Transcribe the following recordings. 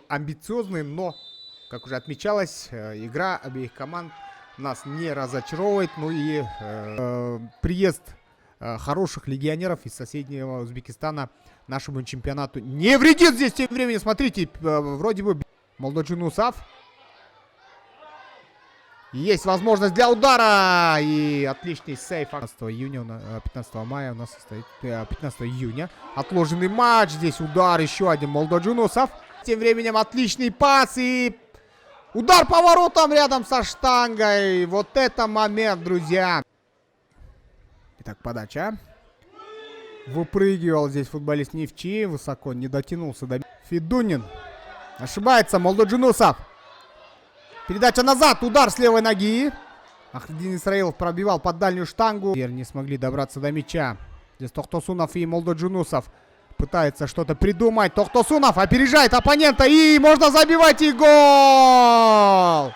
амбициозные, но, как уже отмечалось, игра обеих команд нас не разочаровывает. Ну и приезд хороших легионеров из соседнего Узбекистана нашему чемпионату не вредит здесь тем временем. Смотрите, вроде бы Молдоджунусов. Есть возможность для удара. И отличный сейф. 15 июня, 15 мая у нас состоит 15 июня. Отложенный матч. Здесь удар. Еще один Молдоджунусов. Тем временем отличный пас. И удар по воротам рядом со штангой. Вот это момент, друзья. Итак, подача. Выпрыгивал здесь футболист Нефчи. Высоко не дотянулся до... Федунин. Ошибается Молдоджунусов. Передача назад. Удар с левой ноги. Ахдин Исраилов пробивал под дальнюю штангу. Не смогли добраться до мяча. Здесь Тохтосунов и Молдоджунусов пытается что-то придумать. Тохтосунов опережает оппонента. И можно забивать, и гол!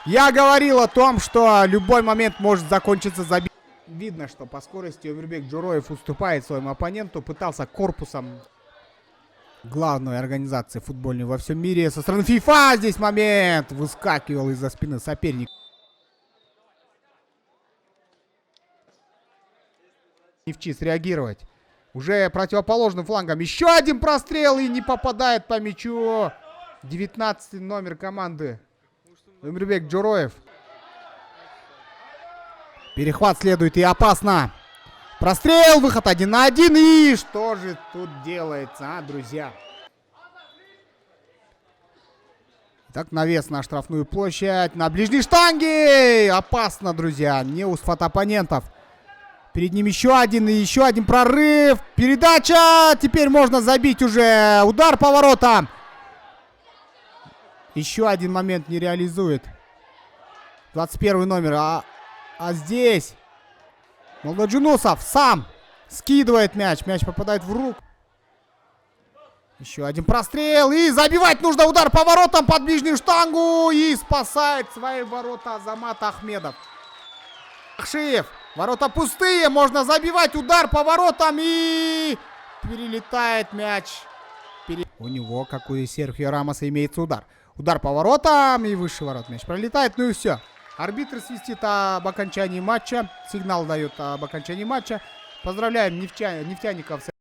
Я говорил о том, что любой момент может закончиться забить. Видно, что по скорости Омирбек Джуроев уступает своему оппоненту. Пытался корпусом главной организации футбольной во всем мире со стороны ФИФА. Здесь момент. Выскакивал из-за спины соперника. Нефчи среагировать. Уже противоположным флангом. Еще один прострел и не попадает по мячу. 19 номер команды. Омирбек Джуроев. Перехват следует и опасно. Прострел, выход 1 на 1. И что же тут делается, друзья? Так, навес на штрафную площадь. На ближней штанге. Опасно, друзья. Не у оппонентов. Перед ним еще один прорыв. Передача. Теперь можно забить уже. Удар по воротам. Еще один момент не реализует. 21 номер. А здесь Молдоджунусов сам скидывает мяч. Мяч попадает в руку. Еще один прострел. И забивать нужно. Удар по воротам под ближнюю штангу. И спасает свои ворота Азамат Ахмедов. Ахшиев. Ворота пустые. Можно забивать. Удар по воротам. И перелетает мяч. У него, как у Серхио Рамоса, имеется удар. Удар по воротам. И выше ворот мяч пролетает. Ну и все. Арбитр свистит об окончании матча. Сигнал дает об окончании матча. Поздравляем нефтяников с